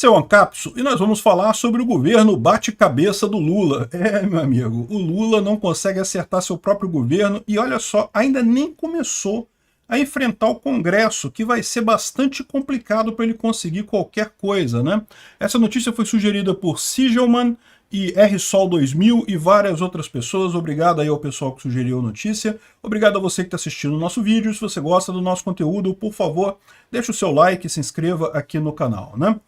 Seu Ancapso, e nós vamos falar sobre o governo bate-cabeça do Lula. Meu amigo, o Lula não consegue acertar seu próprio governo e olha só, ainda nem começou a enfrentar o Congresso, que vai ser bastante complicado para ele conseguir qualquer coisa, né? Essa notícia foi sugerida por Sigelman e RSol 2000 e várias outras pessoas. Obrigado aí ao pessoal que sugeriu a notícia. Obrigado a você que está assistindo o nosso vídeo. Se você gosta do nosso conteúdo, por favor, deixe o seu like e se inscreva aqui no canal, né?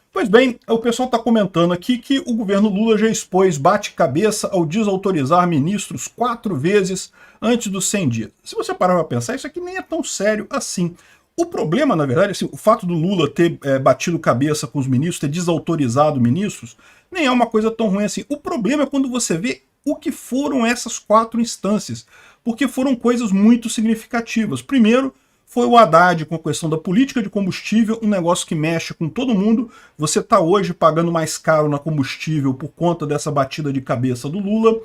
Pois bem, o pessoal está comentando aqui que o governo Lula já expôs bate-cabeça ao desautorizar ministros 4 vezes antes dos 100 dias. Se você parar para pensar, isso aqui nem é tão sério assim. O problema, na verdade, assim, o fato do Lula ter batido cabeça com os ministros, ter desautorizado ministros, nem é uma coisa tão ruim assim. O problema é quando você vê o que foram essas 4 instâncias, porque foram coisas muito significativas. Primeiro, foi o Haddad com a questão da política de combustível, um negócio que mexe com todo mundo. Você está hoje pagando mais caro na combustível por conta dessa batida de cabeça do Lula.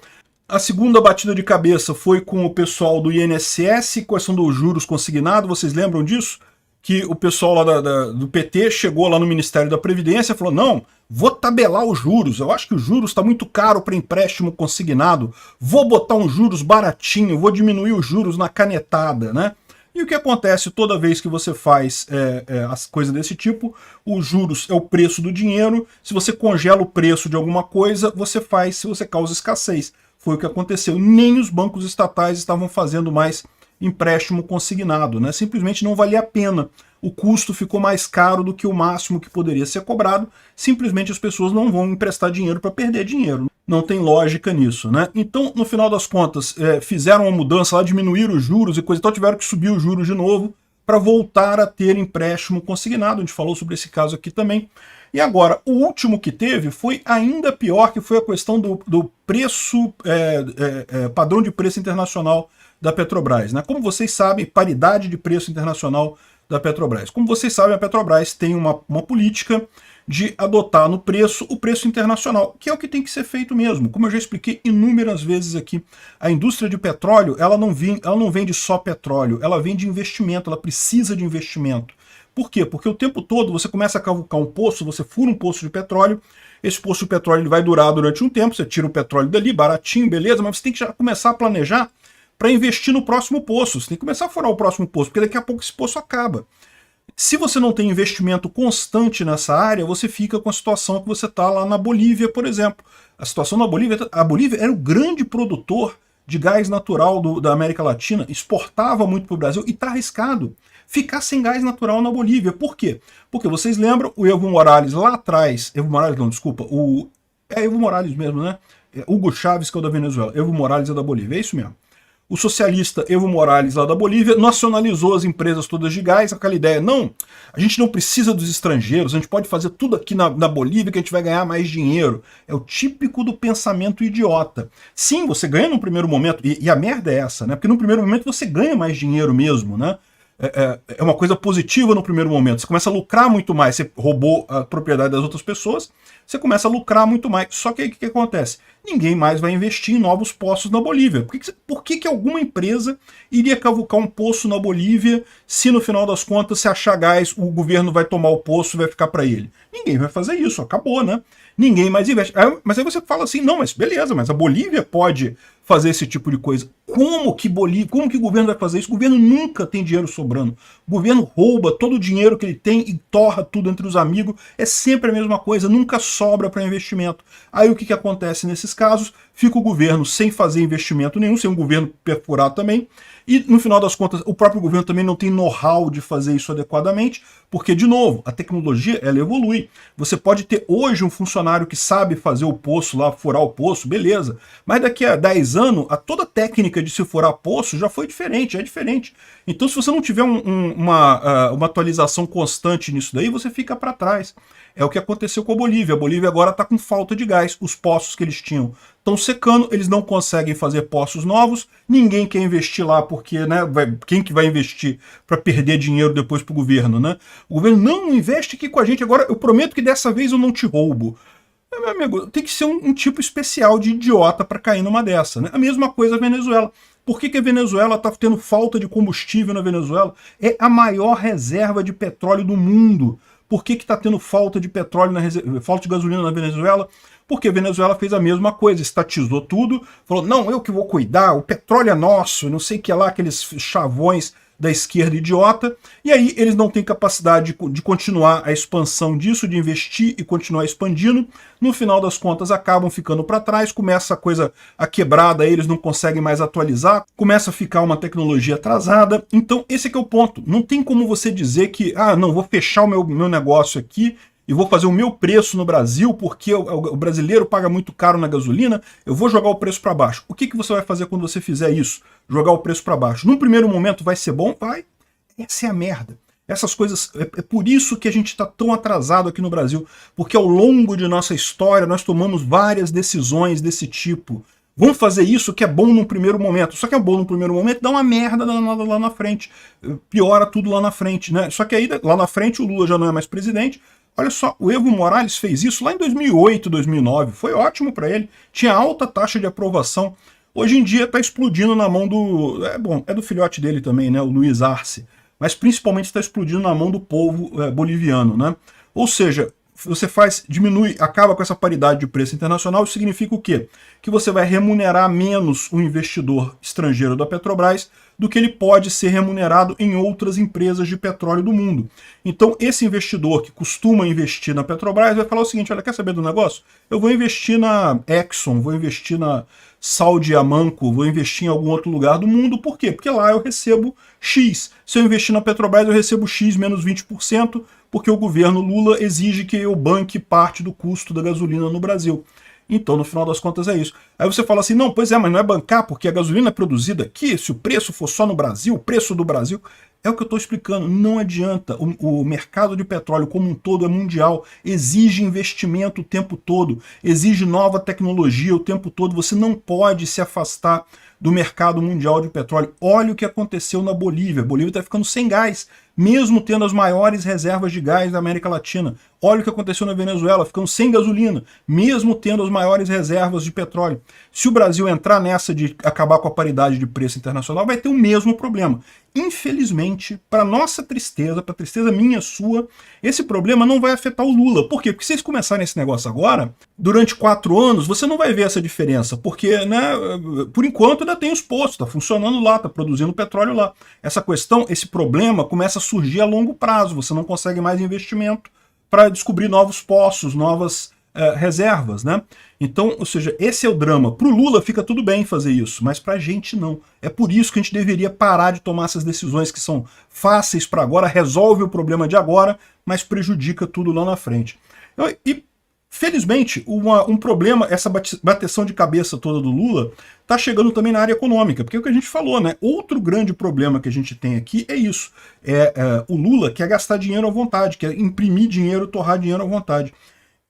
A segunda batida de cabeça foi com o pessoal do INSS, questão dos juros consignados, vocês lembram disso? Que o pessoal lá do PT chegou lá no Ministério da Previdência e falou, não, vou tabelar os juros, eu acho que os juros está muito caro para empréstimo consignado, vou botar uns juros baratinho, vou diminuir os juros na canetada, né? E o que acontece toda vez que você faz as coisas desse tipo, os juros é o preço do dinheiro, se você congela o preço de alguma coisa, você causa escassez. Foi o que aconteceu, nem os bancos estatais estavam fazendo mais empréstimo consignado, né? Simplesmente não valia a pena. O custo ficou mais caro do que o máximo que poderia ser cobrado, simplesmente as pessoas não vão emprestar dinheiro para perder dinheiro. Não tem lógica nisso, né? Então, no final das contas, fizeram uma mudança lá, diminuíram os juros e coisa e tal, tiveram que subir os juros de novo para voltar a ter empréstimo consignado. A gente falou sobre esse caso aqui também. E agora, o último que teve foi ainda pior, que foi a questão do preço, padrão de preço internacional da Petrobras, né? Como vocês sabem, paridade de preço internacional da Petrobras. Como vocês sabem, a Petrobras tem uma política de adotar no preço o preço internacional, que é o que tem que ser feito mesmo. Como eu já expliquei inúmeras vezes aqui, a indústria de petróleo, ela não vende só petróleo, ela vende investimento, ela precisa de investimento. Por quê? Porque o tempo todo você começa a cavucar um poço, você fura um poço de petróleo, esse poço de petróleo ele vai durar durante um tempo, você tira o petróleo dali, baratinho, beleza, mas você tem que já começar a planejar para investir no próximo poço. Você tem que começar a furar o próximo poço, porque daqui a pouco esse poço acaba. Se você não tem investimento constante nessa área, você fica com a situação que você está lá na Bolívia, por exemplo. A situação na Bolívia, a Bolívia era o grande produtor de gás natural da América Latina, exportava muito para o Brasil e está arriscado ficar sem gás natural na Bolívia. Por quê? Porque vocês lembram, o Evo Morales lá atrás, Evo Morales não, desculpa, Evo Morales mesmo, né? Hugo Chávez, que é o da Venezuela, Evo Morales é da Bolívia, é isso mesmo. O socialista Evo Morales, lá da Bolívia, nacionalizou as empresas todas de gás, aquela ideia, não, a gente não precisa dos estrangeiros, a gente pode fazer tudo aqui na Bolívia que a gente vai ganhar mais dinheiro. É o típico do pensamento idiota. Sim, você ganha no primeiro momento, e a merda é essa, né? Porque no primeiro momento você ganha mais dinheiro mesmo, né? É uma coisa positiva no primeiro momento, você começa a lucrar muito mais, você roubou a propriedade das outras pessoas, você começa a lucrar muito mais. Só que aí o que acontece? Ninguém mais vai investir em novos poços na Bolívia. Por que alguma empresa iria cavucar um poço na Bolívia se no final das contas, se achar gás, o governo vai tomar o poço e vai ficar para ele? Ninguém vai fazer isso, acabou, né? Ninguém mais investe. Mas aí você fala assim, não, mas beleza, mas a Bolívia pode fazer esse tipo de coisa. Como que o governo vai fazer isso? O governo nunca tem dinheiro sobrando. O governo rouba todo o dinheiro que ele tem e torra tudo entre os amigos. É sempre a mesma coisa, nunca sobra para investimento. Aí o que acontece nesses casos? Fica o governo sem fazer investimento nenhum, sem um governo perfurado também, e no final das contas o próprio governo também não tem know-how de fazer isso adequadamente, porque, de novo, a tecnologia ela evolui. Você pode ter hoje um funcionário que sabe fazer o poço lá, furar o poço, beleza, mas daqui a 10 anos, toda a técnica de se furar poço já foi diferente, é diferente. Então, se você não tiver uma atualização constante nisso daí, você fica para trás. É o que aconteceu com a Bolívia. A Bolívia agora está com falta de gás. Os poços que eles tinham estão secando, eles não conseguem fazer poços novos, ninguém quer investir lá, porque, né, quem que vai investir para perder dinheiro depois para o governo, né? O governo não investe aqui com a gente, agora eu prometo que dessa vez eu não te roubo. Meu amigo, tem que ser um tipo especial de idiota para cair numa dessa, né? A mesma coisa a Venezuela. Por que a Venezuela está tendo falta de combustível na Venezuela? É a maior reserva de petróleo do mundo. Por que está tendo falta de petróleo, falta de gasolina na Venezuela? Porque a Venezuela fez a mesma coisa, estatizou tudo, falou, não, eu que vou cuidar, o petróleo é nosso, não sei o que lá, aqueles chavões da esquerda idiota, e aí eles não têm capacidade de continuar a expansão disso, de investir e continuar expandindo. No final das contas acabam ficando para trás, começa a coisa a quebrada, eles não conseguem mais atualizar, começa a ficar uma tecnologia atrasada. Então esse é o ponto, não tem como você dizer que, não, vou fechar o meu negócio aqui e vou fazer o meu preço no Brasil porque o brasileiro paga muito caro na gasolina, eu vou jogar o preço para baixo. O que você vai fazer quando você fizer isso? Jogar o preço para baixo. Num primeiro momento vai ser bom? Vai. Essa é a merda. Essas coisas, é por isso que a gente está tão atrasado aqui no Brasil, porque ao longo de nossa história nós tomamos várias decisões desse tipo. Vamos fazer isso que é bom num primeiro momento. Só que é bom num primeiro momento, dá uma merda danada lá na frente. Piora tudo lá na frente, né? Só que aí lá na frente o Lula já não é mais presidente. Olha só, o Evo Morales fez isso lá em 2008, 2009. Foi ótimo para ele. Tinha alta taxa de aprovação. Hoje em dia está explodindo na mão do... é do filhote dele também, né? O Luiz Arce. Mas principalmente está explodindo na mão do povo boliviano, né? Ou seja, você diminui, acaba com essa paridade de preço internacional, isso significa o quê? Que você vai remunerar menos o investidor estrangeiro da Petrobras do que ele pode ser remunerado em outras empresas de petróleo do mundo. Então esse investidor que costuma investir na Petrobras vai falar o seguinte, olha, quer saber do negócio? Eu vou investir na Exxon, vou investir na Saudi Aramco, vou investir em algum outro lugar do mundo. Por quê? Porque lá eu recebo X. Se eu investir na Petrobras eu recebo X menos 20%, porque o governo Lula exige que eu banque parte do custo da gasolina no Brasil. Então, no final das contas, é isso. Aí você fala assim, não, pois é, mas não é bancar, porque a gasolina é produzida aqui, se o preço for só no Brasil, o preço do Brasil... É o que eu estou explicando, não adianta. O mercado de petróleo como um todo é mundial, exige investimento o tempo todo, exige nova tecnologia o tempo todo, você não pode se afastar do mercado mundial de petróleo. Olha o que aconteceu na Bolívia. A Bolívia está ficando sem gás, mesmo tendo as maiores reservas de gás da América Latina. Olha o que aconteceu na Venezuela, ficando sem gasolina, mesmo tendo as maiores reservas de petróleo. Se o Brasil entrar nessa de acabar com a paridade de preço internacional, vai ter o mesmo problema. Infelizmente, para nossa tristeza, para tristeza minha, sua, esse problema não vai afetar o Lula. Por quê? Porque se vocês começarem esse negócio agora, durante 4 anos, você não vai ver essa diferença, porque, né, por enquanto ainda tem os postos, está funcionando lá, está produzindo petróleo lá. Essa questão, esse problema começa a surgir a longo prazo, você não consegue mais investimento para descobrir novos poços, novas reservas, né? Então, ou seja, esse é o drama. Para o Lula fica tudo bem fazer isso, mas para a gente não. É por isso que a gente deveria parar de tomar essas decisões que são fáceis para agora, resolve o problema de agora, mas prejudica tudo lá na frente. E, felizmente, um problema, essa bateção de cabeça toda do Lula, está chegando também na área econômica, porque é o que a gente falou, né? Outro grande problema que a gente tem aqui é isso. O Lula quer gastar dinheiro à vontade, quer imprimir dinheiro, torrar dinheiro à vontade.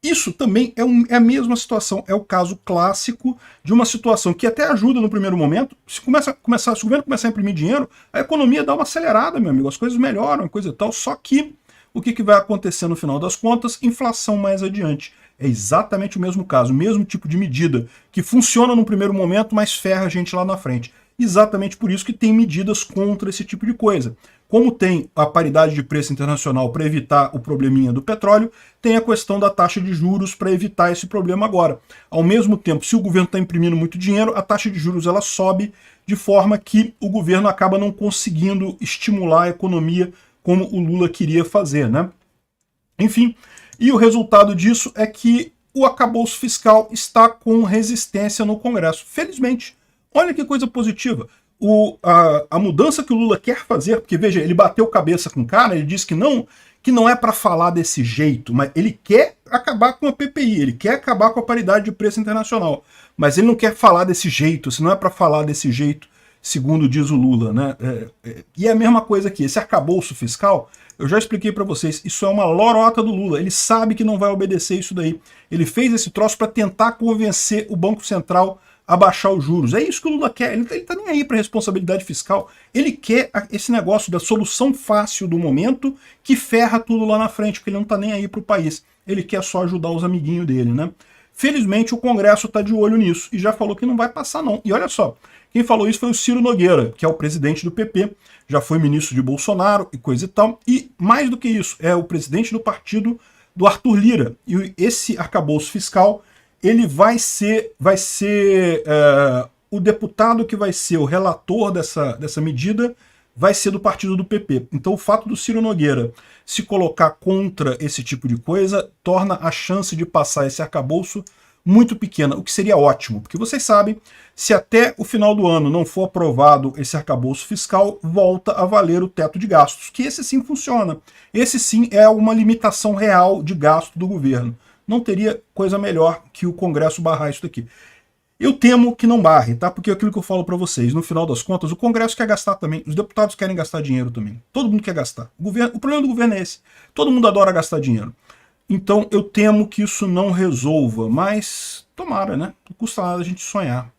Isso também é a mesma situação, é o caso clássico de uma situação que até ajuda no primeiro momento. Se o governo começar a imprimir dinheiro, a economia dá uma acelerada, meu amigo, as coisas melhoram, coisa e tal, só que o que vai acontecer no final das contas? Inflação mais adiante. É exatamente o mesmo caso, o mesmo tipo de medida que funciona no primeiro momento, mas ferra a gente lá na frente. Exatamente por isso que tem medidas contra esse tipo de coisa. Como tem a paridade de preço internacional para evitar o probleminha do petróleo, tem a questão da taxa de juros para evitar esse problema agora. Ao mesmo tempo, se o governo está imprimindo muito dinheiro, a taxa de juros ela sobe de forma que o governo acaba não conseguindo estimular a economia como o Lula queria fazer, né? Enfim, e o resultado disso é que o arcabouço fiscal está com resistência no Congresso. Felizmente. Olha que coisa positiva. A mudança que o Lula quer fazer, porque veja, ele bateu cabeça com o cara, ele disse que não é para falar desse jeito, mas ele quer acabar com a PPI, ele quer acabar com a paridade de preço internacional, mas ele não quer falar desse jeito, se não é para falar desse jeito, segundo diz o Lula, né? E é a mesma coisa aqui, esse arcabouço fiscal, eu já expliquei para vocês, isso é uma lorota do Lula, ele sabe que não vai obedecer isso daí, ele fez esse troço para tentar convencer o Banco Central a baixar os juros. É isso que o Lula quer. Ele tá nem aí para responsabilidade fiscal. Ele quer esse negócio da solução fácil do momento que ferra tudo lá na frente, porque ele não tá nem aí para o país. Ele quer só ajudar os amiguinhos dele, né? Felizmente o Congresso está de olho nisso e já falou que não vai passar não. E olha só, quem falou isso foi o Ciro Nogueira, que é o presidente do PP, já foi ministro de Bolsonaro e coisa e tal, e mais do que isso, é o presidente do partido do Arthur Lira. E esse arcabouço fiscal, ele vai ser o deputado que vai ser o relator dessa medida, vai ser do partido do PP. Então o fato do Ciro Nogueira se colocar contra esse tipo de coisa torna a chance de passar esse arcabouço muito pequena, o que seria ótimo, porque vocês sabem, se até o final do ano não for aprovado esse arcabouço fiscal, volta a valer o teto de gastos, que esse sim funciona. Esse sim é uma limitação real de gasto do governo. Não teria coisa melhor que o Congresso barrar isso daqui. Eu temo que não barre, tá? Porque é aquilo que eu falo para vocês, no final das contas, o Congresso quer gastar também, os deputados querem gastar dinheiro também. Todo mundo quer gastar. O problema do governo é esse. Todo mundo adora gastar dinheiro. Então eu temo que isso não resolva, mas tomara, né? Não custa nada a gente sonhar.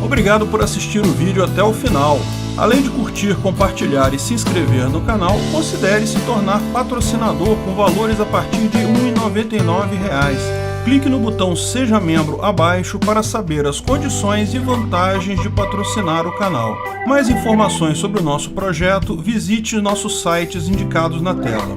Obrigado por assistir o vídeo até o final. Além de curtir, compartilhar e se inscrever no canal, considere se tornar patrocinador com valores a partir de R$ 1,99. Clique no botão Seja Membro abaixo para saber as condições e vantagens de patrocinar o canal. Mais informações sobre o nosso projeto, visite nossos sites indicados na tela.